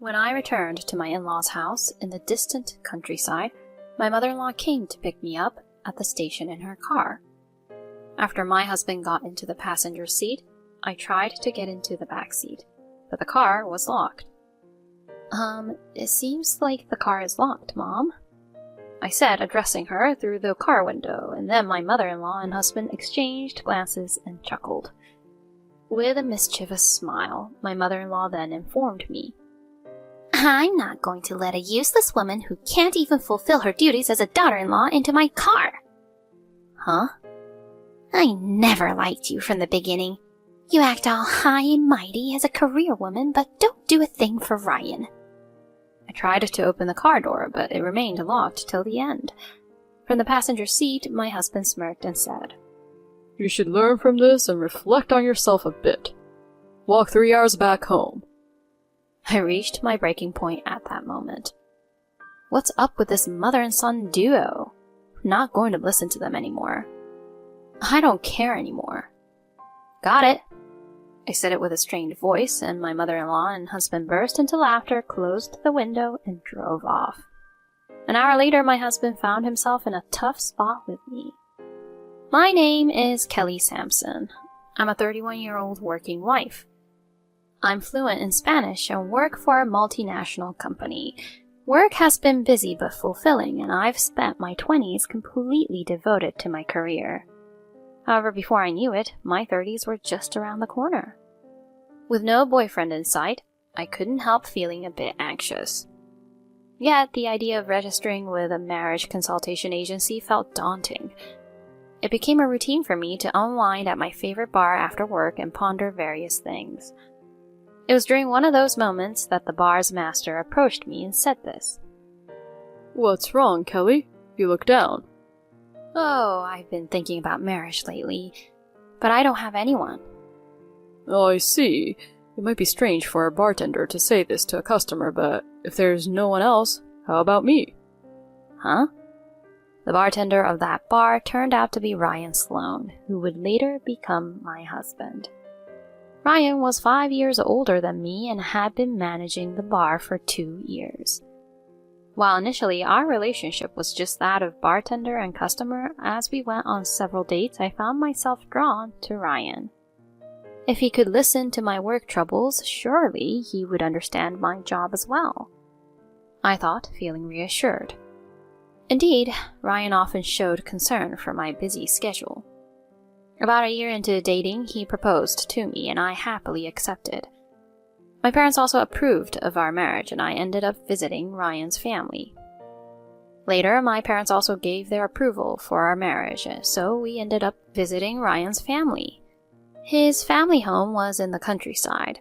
When I returned to my in-laws' house in the distant countryside, my mother-in-law came to pick me up at the station in her car. After my husband got into the passenger seat, I tried to get into the back seat, but the car was locked. It seems like the car is locked, Mom," I said, addressing her through the car window, and then my mother-in-law and husband exchanged glances and chuckled. With a mischievous smile, my mother-in-law then informed me, "I'm not going to let a useless woman who can't even fulfill her duties as a daughter-in-law into my car." "Huh?" "I never liked you from the beginning. You act all high and mighty as a career woman, but don't do a thing for Ryan." I tried to open the car door, but it remained locked till the end. From the passenger seat, my husband smirked and said, "You should learn from this and reflect on yourself a bit. Walk 3 hours back home." I reached my breaking point at that moment. What's up with this mother and son duo? I'm not going to listen to them anymore. I don't care anymore. "Got it," I said it with a strained voice, and my mother-in-law and husband burst into laughter, closed the window, and drove off. An hour later, my husband found himself in a tough spot with me. My name is Kelly Sampson. I'm a 31-year-old working wife. I'm fluent in Spanish and work for a multinational company. Work has been busy but fulfilling, and I've spent my 20s completely devoted to my career. However, before I knew it, my 30s were just around the corner. With no boyfriend in sight, I couldn't help feeling a bit anxious. Yet, the idea of registering with a marriage consultation agency felt daunting. It became a routine for me to unwind at my favorite bar after work and ponder various things. It was during one of those moments that the bar's master approached me and said this. "What's wrong, Kelly? You look down." "Oh, I've been thinking about marriage lately, but I don't have anyone." "Oh, I see. It might be strange for a bartender to say this to a customer, but if there's no one else, how about me?" "Huh?" The bartender of that bar turned out to be Ryan Sloan, who would later become my husband. Ryan was 5 years older than me and had been managing the bar for 2 years. While initially our relationship was just that of bartender and customer, as we went on several dates, I found myself drawn to Ryan. If he could listen to my work troubles, surely he would understand my job as well, I thought, feeling reassured. Indeed, Ryan often showed concern for my busy schedule. About a year into dating, he proposed to me, and I happily accepted. My parents also approved of our marriage, and I ended up visiting Ryan's family. Later, my parents also gave their approval for our marriage, so we ended up visiting Ryan's family. His family home was in the countryside.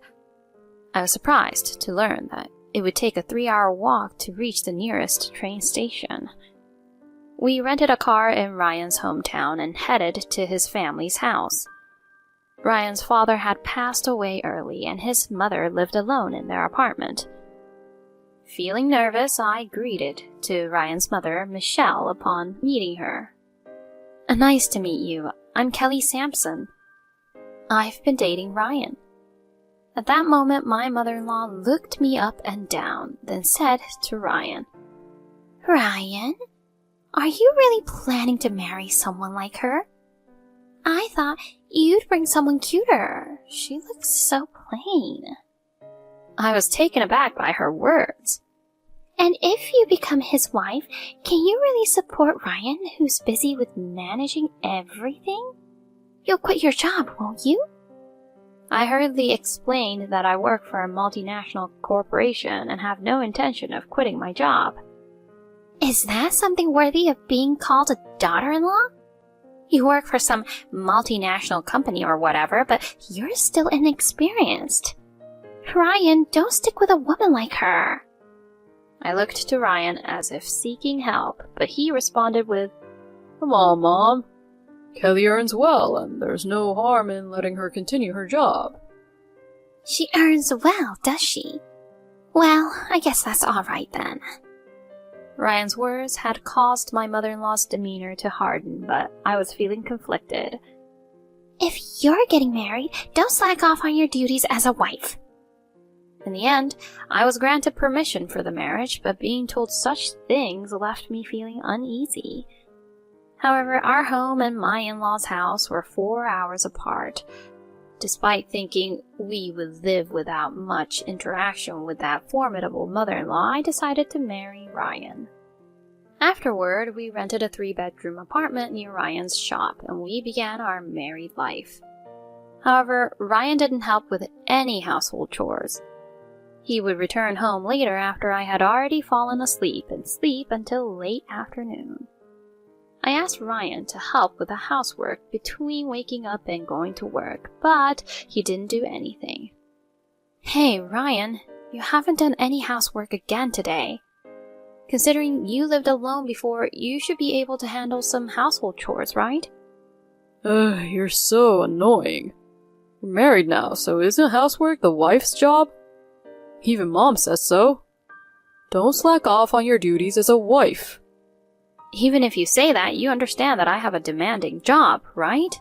I was surprised to learn that it would take a 3-hour walk to reach the nearest train station. We rented a car in Ryan's hometown and headed to his family's house. Ryan's father had passed away early, and his mother lived alone in their apartment. Feeling nervous, I greeted to Ryan's mother, Michelle, upon meeting her. "Nice to meet you. I'm Kelly Sampson. I've been dating Ryan." At that moment, my mother-in-law looked me up and down, then said to Ryan, "Ryan, are you really planning to marry someone like her? I thought you'd bring someone cuter. She looks so plain." I was taken aback by her words. "And if you become his wife, can you really support Ryan, who's busy with managing everything? You'll quit your job, won't you?" I hurriedly explained that I work for a multinational corporation and have no intention of quitting my job. "Is that something worthy of being called a daughter-in-law? You work for some multinational company or whatever, but you're still inexperienced. Ryan, don't stick with a woman like her." I looked to Ryan as if seeking help, but he responded with, "Come on, Mom. Kelly earns well, and there's no harm in letting her continue her job." "She earns well, does she? Well, I guess that's all right then." Ryan's words had caused my mother-in-law's demeanor to harden, but I was feeling conflicted. "If you're getting married, don't slack off on your duties as a wife." In the end, I was granted permission for the marriage, but being told such things left me feeling uneasy. However, our home and my in-laws' house were 4 hours apart. Despite thinking we would live without much interaction with that formidable mother-in-law, I decided to marry Ryan. Afterward, we rented a 3-bedroom apartment near Ryan's shop, and we began our married life. However, Ryan didn't help with any household chores. He would return home later after I had already fallen asleep and sleep until late afternoon. I asked Ryan to help with the housework between waking up and going to work, but he didn't do anything. Hey, Ryan, you haven't done any housework again today. Considering you lived alone before, you should be able to handle some household chores, right? You're so annoying. We're married now, so isn't housework the wife's job? Even Mom says so. Don't slack off on your duties as a wife. Even if you say that, you understand that I have a demanding job, right?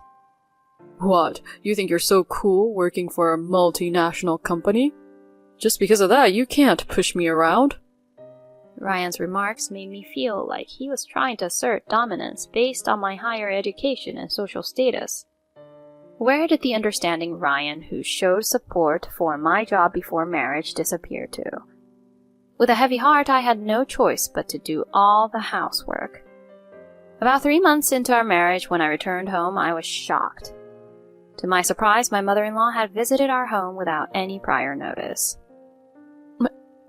What, you think you're so cool working for a multinational company? Just because of that, you can't push me around. Ryan's remarks made me feel like he was trying to assert dominance based on my higher education and social status. Where did the understanding Ryan, who showed support for my job before marriage, disappear to? With a heavy heart, I had no choice but to do all the housework. About 3 months into our marriage, when I returned home, I was shocked. To my surprise, my mother-in-law had visited our home without any prior notice.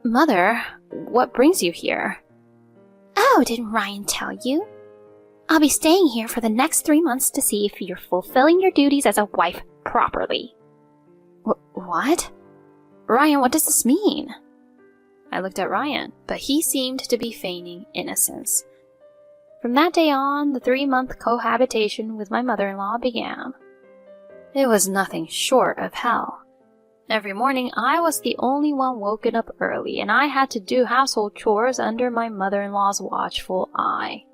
Mother, what brings you here? Oh, didn't Ryan tell you? I'll be staying here for the next 3 months to see if you're fulfilling your duties as a wife properly. What? Ryan, what does this mean? I looked at Ryan, but he seemed to be feigning innocence. From that day on, the 3-month cohabitation with my mother-in-law began. It was nothing short of hell. Every morning, I was the only one woken up early, and I had to do household chores under my mother-in-law's watchful eye.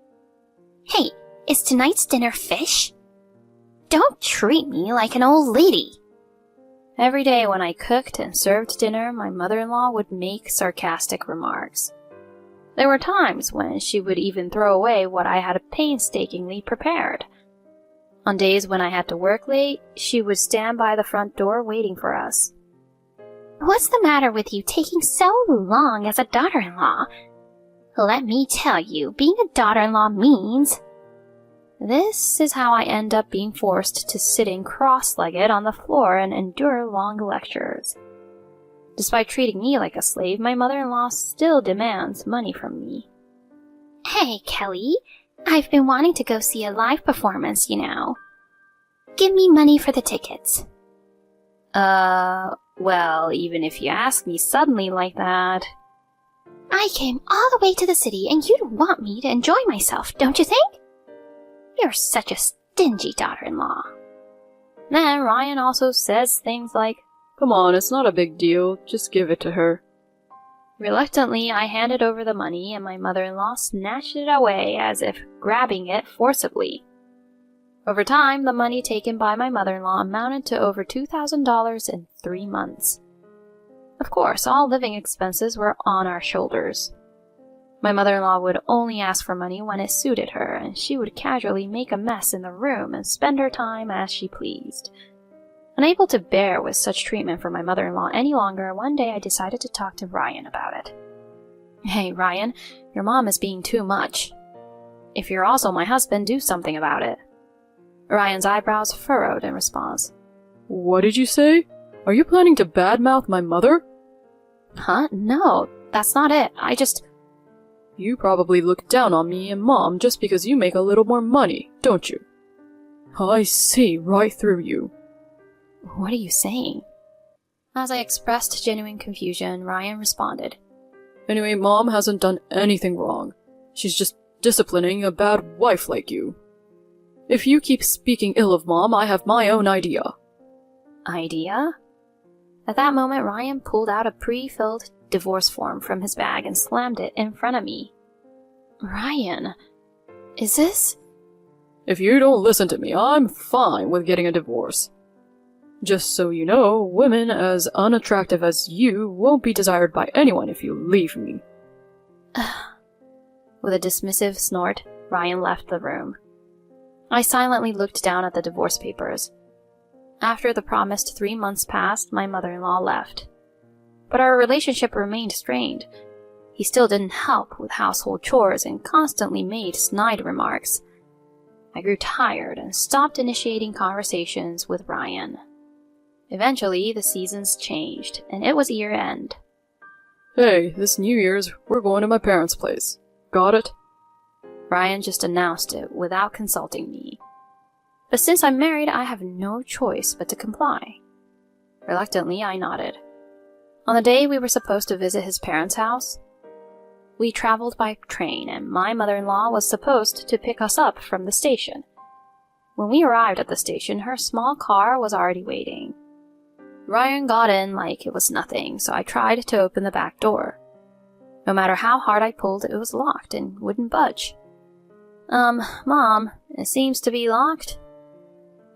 Hey, is tonight's dinner fish? Don't treat me like an old lady. Every day when I cooked and served dinner, my mother-in-law would make sarcastic remarks. There were times when she would even throw away what I had painstakingly prepared. On days when I had to work late, she would stand by the front door waiting for us. What's the matter with you taking so long as a daughter-in-law? Let me tell you, being a daughter-in-law means... This is how I end up being forced to sitting cross-legged on the floor and endure long lectures. Despite treating me like a slave, my mother-in-law still demands money from me. Hey, Kelly, I've been wanting to go see a live performance, you know. Give me money for the tickets. Well, even if you ask me suddenly like that... I came all the way to the city and you'd want me to enjoy myself, don't you think? You're such a stingy daughter-in-law. Then Ryan also says things like, Come on, it's not a big deal. Just give it to her. Reluctantly, I handed over the money and my mother-in-law snatched it away as if grabbing it forcibly. Over time, the money taken by my mother-in-law amounted to over $2,000 in 3 months. Of course, all living expenses were on our shoulders. My mother-in-law would only ask for money when it suited her, and she would casually make a mess in the room and spend her time as she pleased. Unable to bear with such treatment from my mother-in-law any longer, one day I decided to talk to Ryan about it. Hey, Ryan, your mom is being too much. If you're also my husband, do something about it. Ryan's eyebrows furrowed in response. What did you say? Are you planning to badmouth my mother? Huh? No, that's not it. You probably look down on me and Mom just because you make a little more money, don't you? I see right through you. What are you saying? As I expressed genuine confusion, Ryan responded. Anyway, Mom hasn't done anything wrong. She's just disciplining a bad wife like you. If you keep speaking ill of Mom, I have my own idea. Idea? At that moment, Ryan pulled out a pre-filled divorce form from his bag and slammed it in front of me. Ryan, is this... If you don't listen to me, I'm fine with getting a divorce. Just so you know, women as unattractive as you won't be desired by anyone if you leave me. With a dismissive snort, Ryan left the room. I silently looked down at the divorce papers. After the promised 3 months passed, my mother-in-law left. But our relationship remained strained. He still didn't help with household chores and constantly made snide remarks. I grew tired and stopped initiating conversations with Ryan. Eventually, the seasons changed, and it was year-end. Hey, this New Year's, we're going to my parents' place. Got it? Ryan just announced it without consulting me. But since I'm married, I have no choice but to comply. Reluctantly, I nodded. On the day we were supposed to visit his parents' house, we traveled by train, and my mother-in-law was supposed to pick us up from the station. When we arrived at the station, her small car was already waiting. Ryan got in like it was nothing, so I tried to open the back door. No matter how hard I pulled, it was locked and wouldn't budge. Mom, it seems to be locked."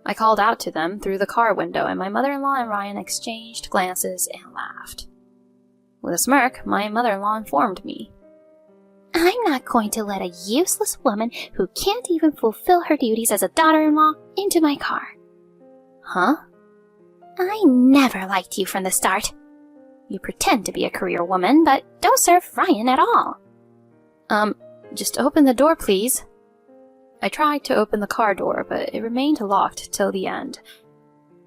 I called out to them through the car window, and my mother-in-law and Ryan exchanged glances and laughed. With a smirk, my mother-in-law informed me. I'm not going to let a useless woman who can't even fulfill her duties as a daughter-in-law into my car. Huh? I never liked you from the start. You pretend to be a career woman, but don't serve Ryan at all. Just open the door, please. I tried to open the car door, but it remained locked till the end.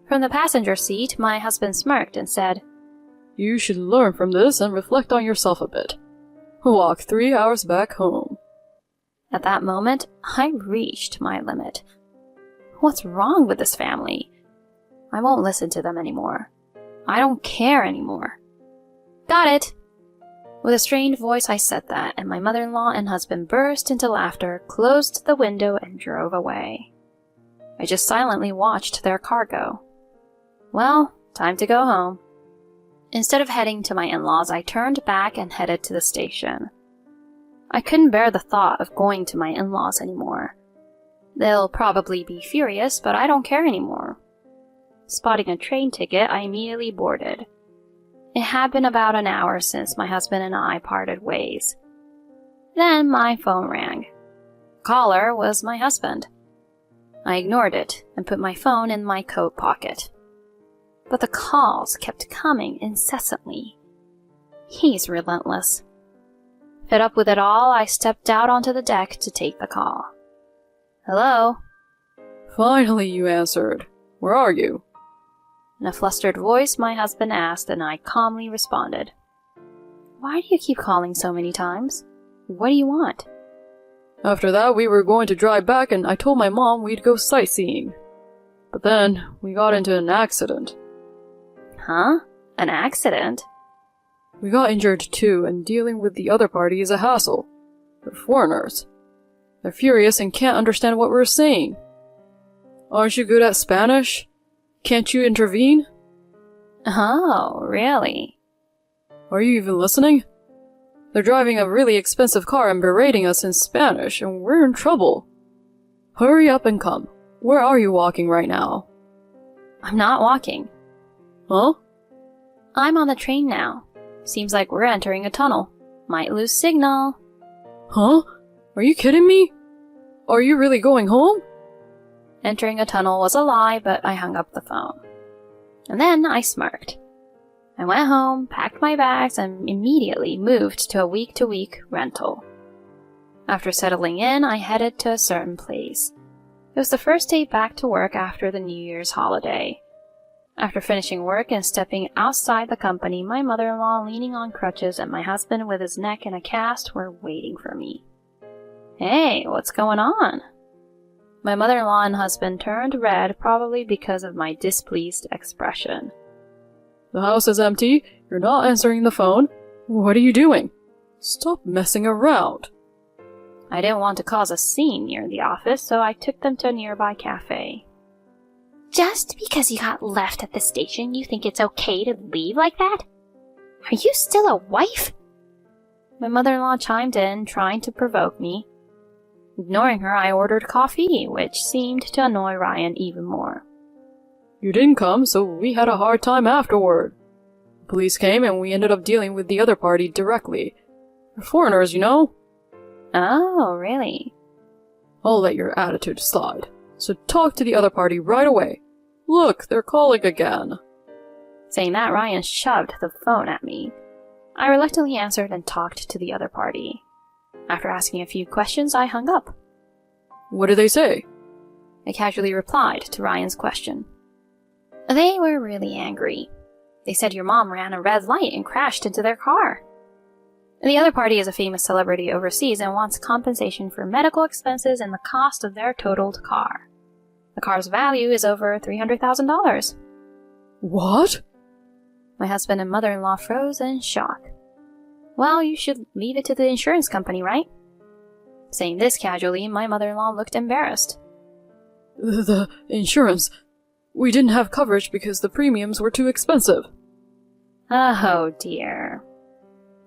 From the passenger seat, my husband smirked and said, You should learn from this and reflect on yourself a bit. Walk 3 hours back home. At that moment, I reached my limit. What's wrong with this family? I won't listen to them anymore. I don't care anymore. Got it! With a strained voice I said that, and my mother-in-law and husband burst into laughter, closed the window, and drove away. I just silently watched their car go. Well, time to go home. Instead of heading to my in-laws, I turned back and headed to the station. I couldn't bear the thought of going to my in-laws anymore. They'll probably be furious, but I don't care anymore. Spotting a train ticket, I immediately boarded. It had been about an hour since my husband and I parted ways. Then my phone rang. The caller was my husband. I ignored it and put my phone in my coat pocket. But the calls kept coming incessantly. He's relentless. Fed up with it all, I stepped out onto the deck to take the call. Hello? Finally you answered. Where are you? In a flustered voice, my husband asked, and I calmly responded. Why do you keep calling so many times? What do you want? After that, we were going to drive back, and I told my mom we'd go sightseeing. But then, we got into an accident. Huh? An accident? We got injured too, and dealing with the other party is a hassle. They're foreigners. They're furious and can't understand what we're saying. Aren't you good at Spanish? Can't you intervene? Oh, really? Are you even listening? They're driving a really expensive car and berating us in Spanish, and we're in trouble. Hurry up and come. Where are you walking right now? I'm not walking. Huh? I'm on the train now. Seems like we're entering a tunnel. Might lose signal. Huh? Are you kidding me? Are you really going home? Entering a tunnel was a lie, but I hung up the phone. And then I smirked. I went home, packed my bags, and immediately moved to a week-to-week rental. After settling in, I headed to a certain place. It was the first day back to work after the New Year's holiday. After finishing work and stepping outside the company, my mother-in-law leaning on crutches and my husband with his neck in a cast were waiting for me. Hey, what's going on? My mother-in-law and husband turned red, probably because of my displeased expression. The house is empty. You're not answering the phone. What are you doing? Stop messing around. I didn't want to cause a scene near the office, so I took them to a nearby cafe. Just because you got left at the station, you think it's okay to leave like that? Are you still a wife? My mother-in-law chimed in, trying to provoke me. Ignoring her, I ordered coffee, which seemed to annoy Ryan even more. You didn't come, so we had a hard time afterward. The police came and we ended up dealing with the other party directly. They're foreigners, you know? Oh, really? I'll let your attitude slide. So talk to the other party right away. Look, they're calling again. Saying that, Ryan shoved the phone at me. I reluctantly answered and talked to the other party. After asking a few questions, I hung up. What did they say? I casually replied to Ryan's question. They were really angry. They said your mom ran a red light and crashed into their car. The other party is a famous celebrity overseas and wants compensation for medical expenses and the cost of their totaled car. The car's value is over $300,000. What? My husband and mother-in-law froze in shock. Well, you should leave it to the insurance company, right? Saying this casually, my mother-in-law looked embarrassed. The insurance. We didn't have coverage because the premiums were too expensive. Oh dear.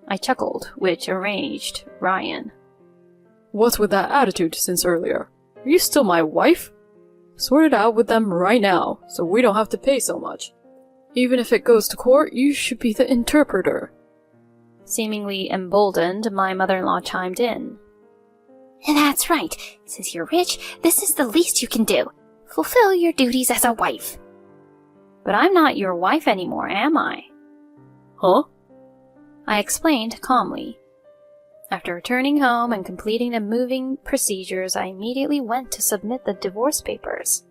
I chuckled, which enraged Ryan. What's with that attitude since earlier? Are you still my wife? Sort it out with them right now, so we don't have to pay so much. Even if it goes to court, you should be the interpreter. Seemingly emboldened, my mother-in-law chimed in. That's right. Since you're rich, this is the least you can do. Fulfill your duties as a wife. But I'm not your wife anymore, am I? Huh? I explained calmly. After returning home and completing the moving procedures, I immediately went to submit the divorce papers.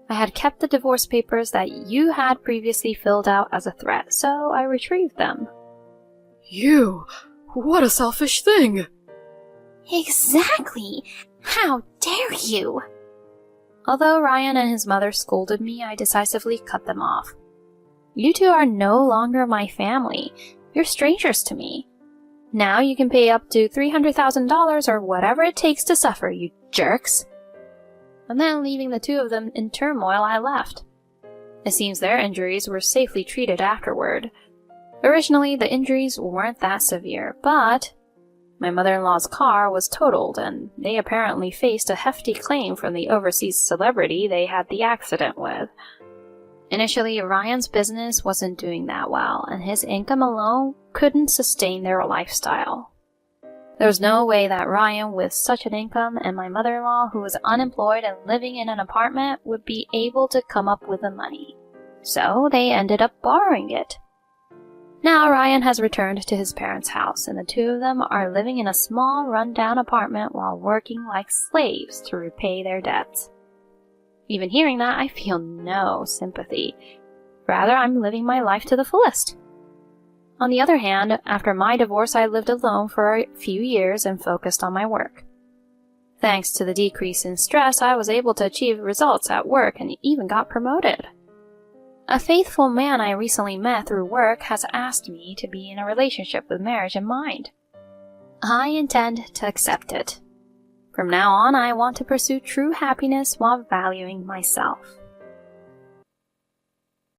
I had kept the divorce papers that you had previously filled out as a threat, so I retrieved them. You! What a selfish thing! Exactly! How dare you! Although Ryan and his mother scolded me, I decisively cut them off. You two are no longer my family. You're strangers to me. Now you can pay up to $300,000 or whatever it takes to suffer, you jerks. And then, leaving the two of them in turmoil, I left. It seems their injuries were safely treated afterward. Originally, the injuries weren't that severe, but my mother-in-law's car was totaled, and they apparently faced a hefty claim from the overseas celebrity they had the accident with. Initially, Ryan's business wasn't doing that well, and his income alone couldn't sustain their lifestyle. There was no way that Ryan, with such an income, and my mother-in-law, who was unemployed and living in an apartment, would be able to come up with the money. So they ended up borrowing it. Now Ryan has returned to his parents' house, and the two of them are living in a small, run-down apartment while working like slaves to repay their debts. Even hearing that, I feel no sympathy. Rather, I'm living my life to the fullest. On the other hand, after my divorce, I lived alone for a few years and focused on my work. Thanks to the decrease in stress, I was able to achieve results at work and even got promoted. A faithful man I recently met through work has asked me to be in a relationship with marriage in mind. I intend to accept it. From now on, I want to pursue true happiness while valuing myself.